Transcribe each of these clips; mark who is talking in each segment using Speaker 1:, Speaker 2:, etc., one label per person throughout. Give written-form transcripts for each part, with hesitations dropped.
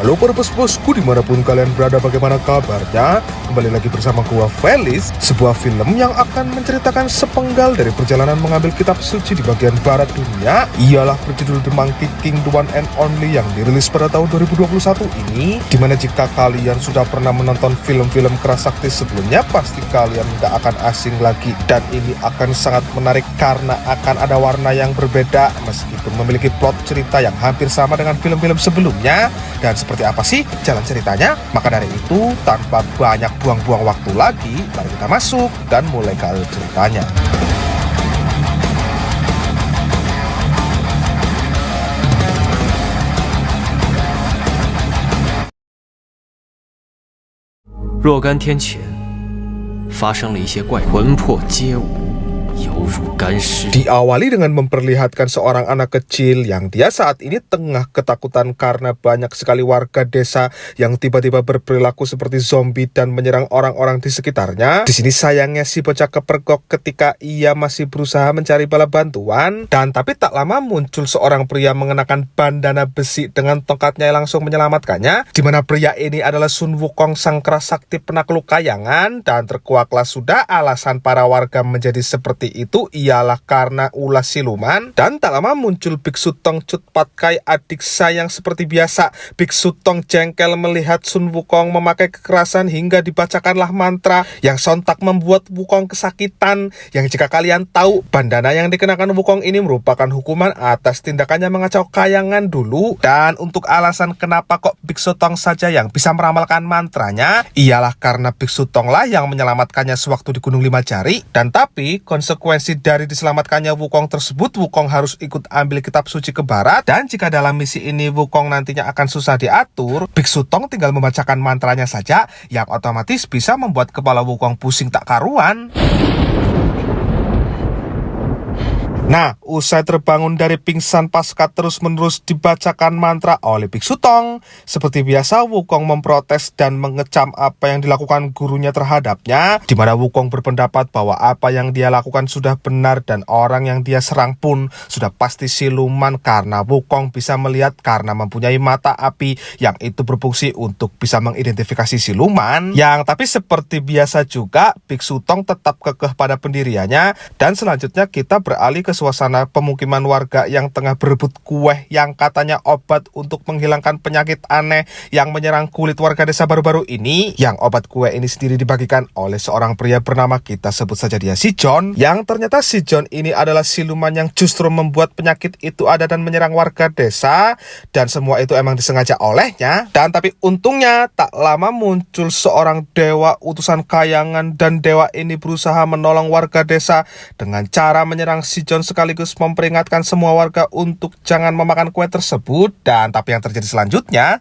Speaker 1: Halo para bos-bosku dimanapun kalian berada, bagaimana kabarnya? Kembali lagi bersama gua Felis, sebuah film yang akan menceritakan sepenggal dari perjalanan mengambil kitab suci di bagian barat dunia. Ialah berjudul The Monkey King, The One and Only, yang dirilis pada tahun 2021 ini. Dimana jika kalian sudah pernah menonton film-film kerasakti sebelumnya, pasti kalian tidak akan asing lagi. Dan ini akan sangat menarik karena akan ada warna yang berbeda meskipun memiliki plot cerita yang hampir sama dengan film-film sebelumnya. Dan seperti apa sih jalan ceritanya? Maka dari itu, tanpa banyak buang-buang waktu lagi, mari kita masuk dan mulai ke alur ceritanya.
Speaker 2: 若干天前，发生了一些怪魂魄皆无，犹如干尸。
Speaker 1: Diawali dengan memperlihatkan seorang anak kecil yang dia saat ini tengah ketakutan karena banyak sekali warga desa yang tiba-tiba berperilaku seperti zombie dan menyerang orang-orang di sekitarnya. Di sini sayangnya si bocah kepergok ketika ia masih berusaha mencari bala bantuan, dan tapi tak lama muncul seorang pria mengenakan bandana besi dengan tongkatnya yang langsung menyelamatkannya. Di mana pria ini adalah Sun Wukong, sang kerasakti penakluk kayangan, dan terkuaklah sudah alasan para warga menjadi seperti itu ialah karena ulah siluman. Dan tak lama muncul Biksu Tong Cut Pat Kai, adik sayang seperti biasa. Biksu Tong jengkel melihat Sun Wukong memakai kekerasan hingga dibacakanlah mantra yang sontak membuat Wukong kesakitan. Yang jika kalian tahu, bandana yang dikenakan Wukong ini merupakan hukuman atas tindakannya mengacau kayangan dulu. Dan untuk alasan kenapa kok Biksu Tong saja yang bisa meramalkan mantranya, ialah karena Biksu Tong lah yang menyelamatkannya sewaktu di Gunung Lima Jari. Dan tapi konsekuensi dari diselamatkannya Wukong tersebut, Wukong harus ikut ambil kitab suci ke barat. Dan jika dalam misi ini Wukong nantinya akan susah diatur, Biksu Tong tinggal membacakan mantranya saja, yang otomatis bisa membuat kepala Wukong pusing tak karuan. Nah, usai terbangun dari pingsan pasca terus-menerus dibacakan mantra oleh Biksu Tong, seperti biasa Wukong memprotes dan mengecam apa yang dilakukan gurunya terhadapnya, di mana Wukong berpendapat bahwa apa yang dia lakukan sudah benar dan orang yang dia serang pun sudah pasti siluman, karena Wukong bisa melihat karena mempunyai mata api yang itu berfungsi untuk bisa mengidentifikasi siluman. Yang tapi seperti biasa juga Biksu Tong tetap kekeh pada pendiriannya, dan selanjutnya kita beralih ke suasana pemukiman warga yang tengah berebut kue yang katanya obat untuk menghilangkan penyakit aneh yang menyerang kulit warga desa baru-baru ini. Yang obat kue ini sendiri dibagikan oleh seorang pria bernama, kita sebut saja dia si John, yang ternyata si John ini adalah siluman yang justru membuat penyakit itu ada dan menyerang warga desa, dan semua itu emang disengaja olehnya. Dan tapi untungnya tak lama muncul seorang dewa utusan kayangan, dan dewa ini berusaha menolong warga desa dengan cara menyerang si John sekaligus memperingatkan semua warga untuk jangan memakan kue tersebut. Dan tapi yang terjadi selanjutnya,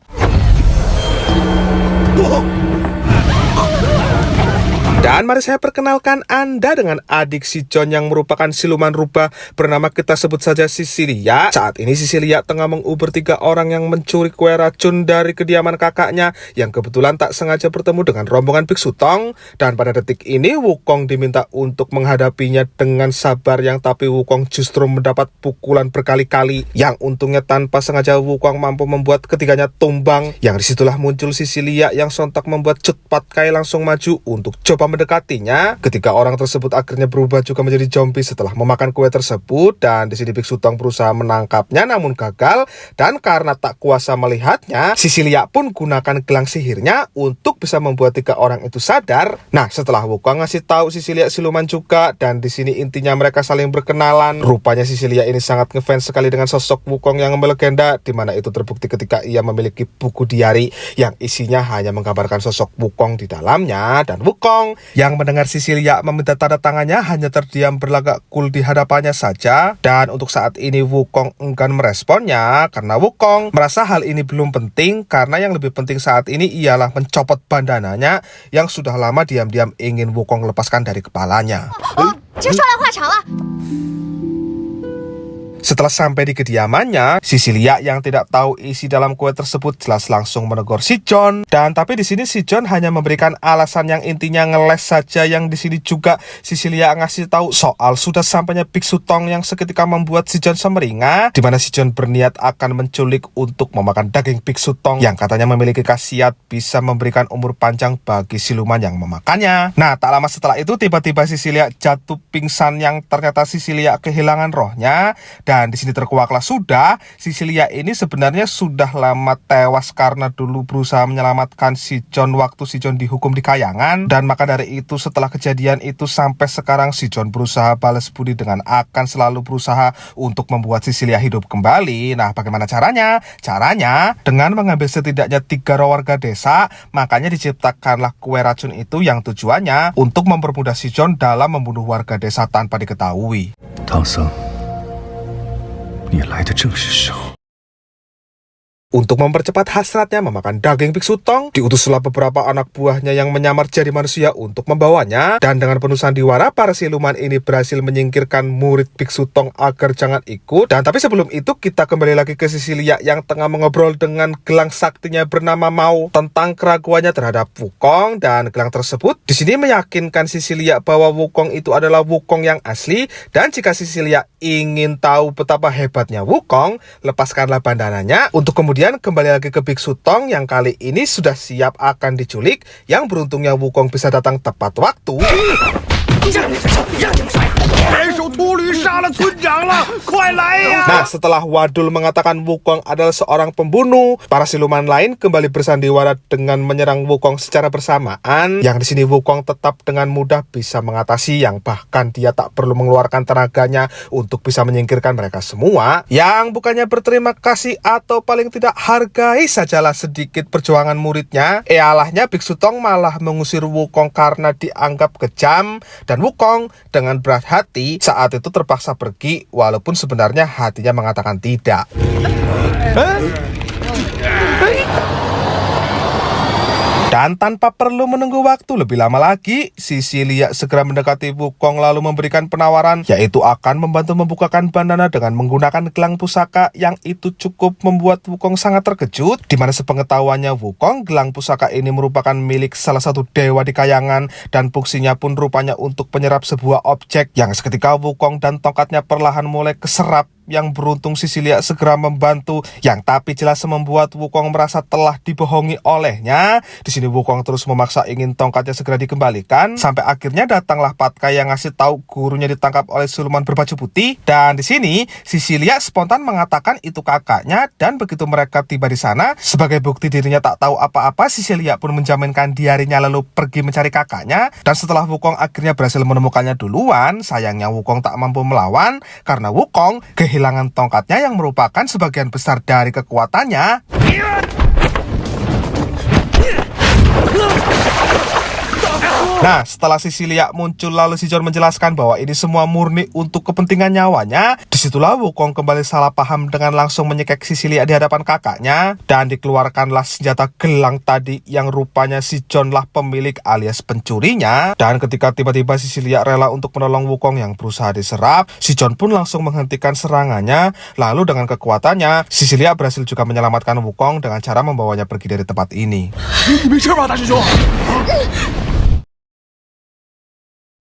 Speaker 1: dan mari saya perkenalkan Anda dengan adik si John yang merupakan siluman rubah bernama, kita sebut saja Sisilia. Saat ini Sisilia tengah menguber 3 orang yang mencuri kue racun dari kediaman kakaknya yang kebetulan tak sengaja bertemu dengan rombongan Biksu Tong. Dan pada detik ini Wukong diminta untuk menghadapinya dengan sabar, yang tapi Wukong justru mendapat pukulan berkali-kali, yang untungnya tanpa sengaja Wukong mampu membuat ketiganya tumbang. Yang disitulah muncul Sisilia yang sontak membuat Cut Pat Kai langsung maju untuk coba mendekatinya. Ketiga orang tersebut akhirnya berubah juga menjadi zombie setelah memakan kue tersebut, dan di sini Biksu Tong berusaha menangkapnya namun gagal. Dan karena tak kuasa melihatnya, Sisilia pun gunakan gelang sihirnya untuk bisa membuat 3 orang itu sadar. Nah, setelah Wukong ngasih tahu Sisilia siluman juga, dan di sini intinya mereka saling berkenalan. Rupanya Sisilia ini sangat ngefans sekali dengan sosok Wukong yang melegenda, di mana itu terbukti ketika ia memiliki buku diari yang isinya hanya menggambarkan sosok Wukong di dalamnya. Dan Wukong yang mendengar Sisilia meminta tanda tangannya hanya terdiam berlagak cool di hadapannya saja. Dan untuk saat ini Wukong enggan meresponnya karena Wukong merasa hal ini belum penting, karena yang lebih penting saat ini ialah mencopot bandananya yang sudah lama diam-diam ingin Wukong lepaskan dari kepalanya. Setelah sampai di kediamannya, si Lia yang tidak tahu isi dalam kue tersebut jelas langsung menegur si John. Dan tapi di sini si John hanya memberikan alasan yang intinya ngeles saja. Yang di sini juga si Lia ngasih tahu soal sudah sampainya Biksu Tong yang seketika membuat si John semeringah, di mana si John berniat akan menculik untuk memakan daging Biksu Tong yang katanya memiliki khasiat bisa memberikan umur panjang bagi siluman yang memakannya. Nah, tak lama setelah itu tiba-tiba si Lia jatuh pingsan yang ternyata si Lia kehilangan rohnya. Dan di sini terkuaklah sudah si Lia ini sebenarnya sudah lama tewas karena dulu berusaha menyelamatkan si John waktu si John dihukum di kayangan. Dan maka dari itu setelah kejadian itu sampai sekarang si John berusaha balas budi dengan akan selalu berusaha untuk membuat si Lia hidup kembali. Nah, bagaimana caranya? Caranya dengan mengambil setidaknya 3 roh warga desa. Makanya diciptakanlah kue racun itu yang tujuannya untuk mempermudah si John dalam membunuh warga desa tanpa diketahui.
Speaker 3: 唐僧，你来的正是时候。
Speaker 1: Untuk mempercepat hasratnya memakan daging Biksu Tong, diutuslah beberapa anak buahnya yang menyamar jadi manusia untuk membawanya. Dan dengan penuh sandiwara, para siluman ini berhasil menyingkirkan murid Biksu Tong agar jangan ikut. Dan tapi sebelum itu kita kembali lagi ke si Lia yang tengah mengobrol dengan gelang saktinya bernama Mao tentang keraguannya terhadap Wukong. Dan gelang tersebut di sini meyakinkan si Lia bahwa Wukong itu adalah Wukong yang asli. Dan jika si Lia ingin tahu betapa hebatnya Wukong, lepaskanlah bandananya untuk kemudian kembali lagi ke Biksu Tong yang kali ini sudah siap akan diculik. Yang beruntungnya Wukong bisa datang tepat waktu. Nah, setelah Wadul mengatakan Wukong adalah seorang pembunuh, para siluman lain kembali bersandiwara dengan menyerang Wukong secara bersamaan. Yang di sini Wukong tetap dengan mudah bisa mengatasi, yang bahkan dia tak perlu mengeluarkan tenaganya untuk bisa menyingkirkan mereka semua. Yang bukannya berterima kasih atau paling tidak hargai sajalah sedikit perjuangan muridnya, alahnya Biksu Tong malah mengusir Wukong karena dianggap kejam. Dan Wukong dengan berat hati saat itu terpaksa pergi walaupun sebenarnya hatinya mengatakan tidak. Dan tanpa perlu menunggu waktu lebih lama lagi, si Lia segera mendekati Wukong lalu memberikan penawaran, yaitu akan membantu membukakan bandana dengan menggunakan gelang pusaka. Yang itu cukup membuat Wukong sangat terkejut, di mana sepengetahuannya Wukong, gelang pusaka ini merupakan milik salah satu dewa di kayangan, dan fungsinya pun rupanya untuk penyerap sebuah objek. Yang seketika Wukong dan tongkatnya perlahan mulai keserap. Yang beruntung si Lia segera membantu, yang tapi jelas membuat Wukong merasa telah dibohongi olehnya. Di sini Wukong terus memaksa ingin tongkatnya segera dikembalikan, sampai akhirnya datanglah Patkai yang ngasih tahu gurunya ditangkap oleh siluman berbaju putih. Dan di sini si Lia spontan mengatakan itu kakaknya, dan begitu mereka tiba di sana, sebagai bukti dirinya tak tahu apa-apa, si Lia pun menjaminkan diarinya lalu pergi mencari kakaknya. Dan setelah Wukong akhirnya berhasil menemukannya duluan, sayangnya Wukong tak mampu melawan karena Wukong kehilangan tongkatnya yang merupakan sebagian besar dari kekuatannya. Nah, setelah si Lia muncul lalu si John menjelaskan bahwa ini semua murni untuk kepentingan nyawanya. Disitulah Wukong kembali salah paham dengan langsung menyekek si Lia di hadapan kakaknya. Dan dikeluarkanlah senjata gelang tadi yang rupanya si John lah pemilik alias pencurinya. Dan ketika tiba-tiba si Lia rela untuk menolong Wukong yang berusaha diserap, si John pun langsung menghentikan serangannya. Lalu dengan kekuatannya, si Lia berhasil juga menyelamatkan Wukong dengan cara membawanya pergi dari tempat ini.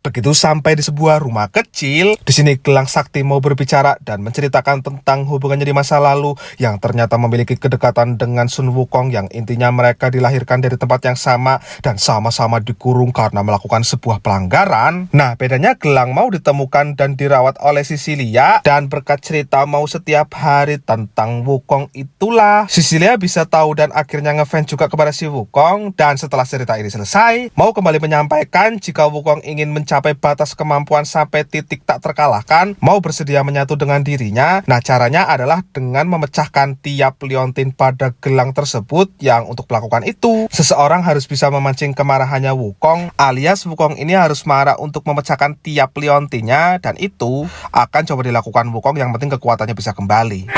Speaker 1: Begitu sampai di sebuah rumah kecil, di sini gelang sakti mau berbicara dan menceritakan tentang hubungannya di masa lalu yang ternyata memiliki kedekatan dengan Sun Wukong, yang intinya mereka dilahirkan dari tempat yang sama dan sama-sama dikurung karena melakukan sebuah pelanggaran. Nah, bedanya gelang mau ditemukan dan dirawat oleh si Lia, dan berkat cerita mau setiap hari tentang Wukong itulah si Lia bisa tahu dan akhirnya ngefans juga kepada si Wukong. Dan setelah cerita ini selesai, mau kembali menyampaikan jika Wukong ingin mencapai batas kemampuan sampai titik tak terkalahkan, mau bersedia menyatu dengan dirinya. Nah, caranya adalah dengan memecahkan tiap liontin pada gelang tersebut. Yang untuk melakukan itu, seseorang harus bisa memancing kemarahannya Wukong, alias Wukong ini harus marah untuk memecahkan tiap liontinnya, dan itu akan coba dilakukan Wukong, yang penting kekuatannya bisa kembali.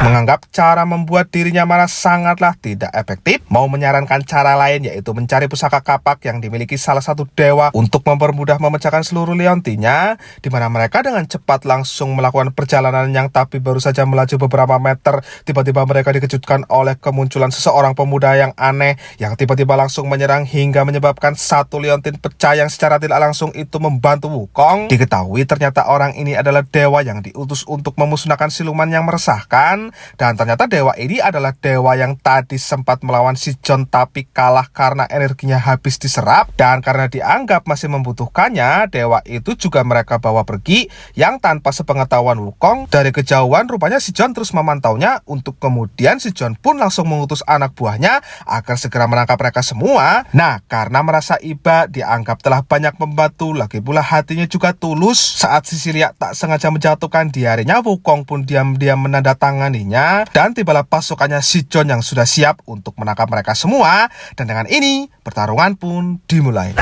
Speaker 1: menganggap cara membuat dirinya marah sangatlah tidak efektif, mau menyarankan cara lain yaitu mencari pusaka kapak yang dimiliki salah satu dewa untuk mempermudah memecahkan seluruh liontinnya, di mana mereka dengan cepat langsung melakukan perjalanan yang tapi baru saja melaju beberapa meter, tiba-tiba mereka dikejutkan oleh kemunculan seseorang pemuda yang aneh yang tiba-tiba langsung menyerang hingga menyebabkan satu liontin pecah yang secara tidak langsung itu membantu Wukong. Diketahui ternyata orang ini adalah dewa yang diutus untuk memusnahkan siluman yang meresahkan, dan ternyata dewa ini adalah dewa yang tadi sempat melawan si Jon tapi kalah karena energinya habis diserap, dan karena dianggap masih membutuhkannya, dewa itu juga mereka bawa pergi yang tanpa sepengetahuan Wukong. Dari kejauhan rupanya si Jon terus memantaunya, untuk kemudian si Jon pun langsung mengutus anak buahnya agar segera menangkap mereka semua. Nah, karena merasa iba dianggap telah banyak membantu, lagi pula hatinya juga tulus, saat Sisilia tak sengaja menjatuhkan diarinya, Wukong pun diam-diam menandatanganinya, dan tibalah pasukannya si Jon yang sudah siap untuk menangkap mereka semua. Dan dengan ini pertarungan pun dimulai.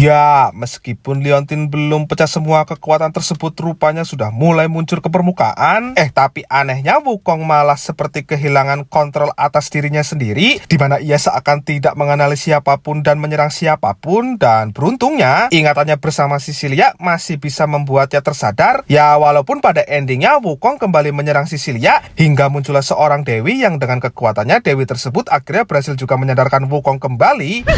Speaker 1: Ya, meskipun liontin belum pecah semua, kekuatan tersebut rupanya sudah mulai muncul ke permukaan. Tapi anehnya Wukong malah seperti kehilangan kontrol atas dirinya sendiri, di mana ia seakan tidak mengenali siapapun dan menyerang siapapun. Dan beruntungnya, ingatannya bersama Sisilia masih bisa membuatnya tersadar. Ya, walaupun pada endingnya Wukong kembali menyerang Sisilia, hingga muncullah seorang dewi yang dengan kekuatannya dewi tersebut akhirnya berhasil juga menyadarkan Wukong kembali.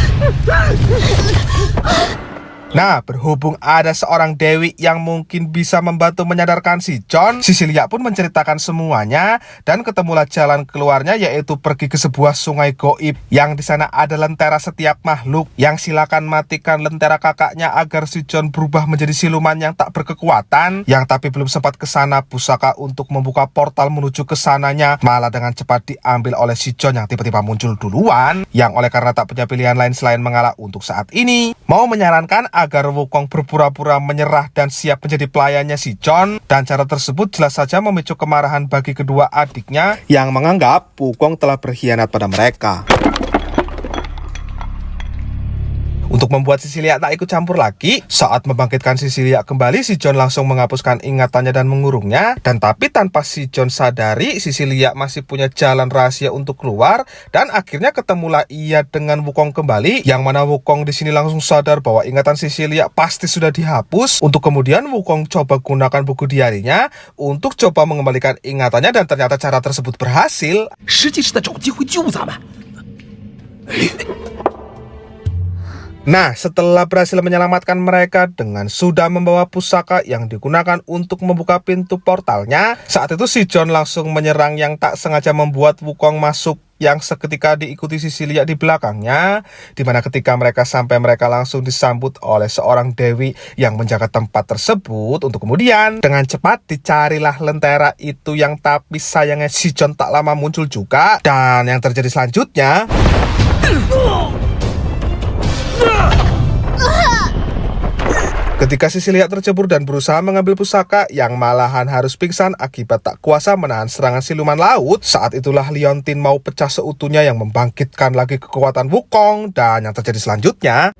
Speaker 1: Nah, berhubung ada seorang dewi yang mungkin bisa membantu menyadarkan si Jon, Sisilia pun menceritakan semuanya, dan ketemulah jalan keluarnya yaitu pergi ke sebuah sungai goib yang di sana ada lentera setiap makhluk, yang silakan matikan lentera kakaknya agar si Jon berubah menjadi siluman yang tak berkekuatan. Yang tapi belum sempat ke sana, pusaka untuk membuka portal menuju ke sananya malah dengan cepat diambil oleh si Jon yang tiba-tiba muncul duluan, yang oleh karena tak punya pilihan lain selain mengalah untuk saat ini, mau menyarankan agar Wukong berpura-pura menyerah dan siap menjadi pelayannya si Jon. Dan cara tersebut jelas saja memicu kemarahan bagi kedua adiknya yang menganggap Wukong telah berkhianat pada mereka. Untuk membuat Sisilia tak ikut campur lagi, saat membangkitkan Sisilia kembali, si Jon langsung menghapuskan ingatannya dan mengurungnya. Dan tapi tanpa si Jon sadari, Sisilia masih punya jalan rahasia untuk keluar, dan akhirnya ketemulah ia dengan Wukong kembali, yang mana Wukong di sini langsung sadar bahwa ingatan Sisilia pasti sudah dihapus. Untuk kemudian Wukong coba gunakan buku diarinya untuk coba mengembalikan ingatannya, dan ternyata cara tersebut berhasil. Nah, setelah berhasil menyelamatkan mereka dengan sudah membawa pusaka yang digunakan untuk membuka pintu portalnya, saat itu si Jon langsung menyerang yang tak sengaja membuat Wukong masuk, yang seketika diikuti Sisilia di belakangnya, dimana ketika mereka sampai, mereka langsung disambut oleh seorang dewi yang menjaga tempat tersebut. Untuk kemudian dengan cepat dicarilah lentera itu, yang tapi sayangnya si Jon tak lama muncul juga. Dan yang terjadi selanjutnya, ketika Sisilia tercebur dan berusaha mengambil pusaka, yang malahan harus pingsan akibat tak kuasa menahan serangan siluman laut, saat itulah liontin mau pecah seutuhnya yang membangkitkan lagi kekuatan Wukong. Dan yang terjadi selanjutnya,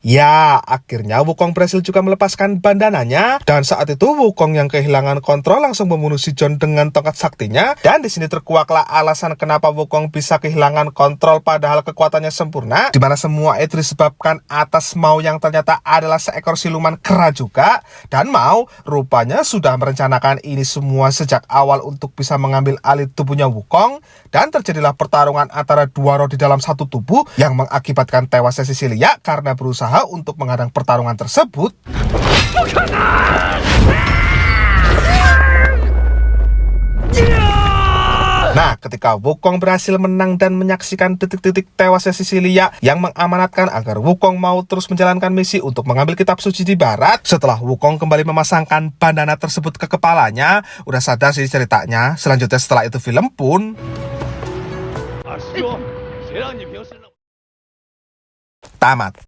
Speaker 1: ya, akhirnya Wukong berhasil juga melepaskan bandananya, dan saat itu Wukong yang kehilangan kontrol langsung membunuh si Jon dengan tongkat saktinya. Dan di sini terkuaklah alasan kenapa Wukong bisa kehilangan kontrol padahal kekuatannya sempurna, dimana semua itu disebabkan atas Mao yang ternyata adalah seekor siluman kera juga. Dan Mao rupanya sudah merencanakan ini semua sejak awal untuk bisa mengambil alih tubuhnya Wukong, dan terjadilah pertarungan antara dua roh di dalam satu tubuh yang mengakibatkan tewasnya Sisilia karena berusaha untuk menghadang pertarungan tersebut. Nah, ketika Wukong berhasil menang dan menyaksikan detik-detik tewasnya Sisilia yang mengamanatkan agar Wukong mau terus menjalankan misi untuk mengambil kitab suci di barat, setelah Wukong kembali memasangkan bandana tersebut ke kepalanya, udah sadar sih ceritanya. Selanjutnya setelah itu film pun tamat.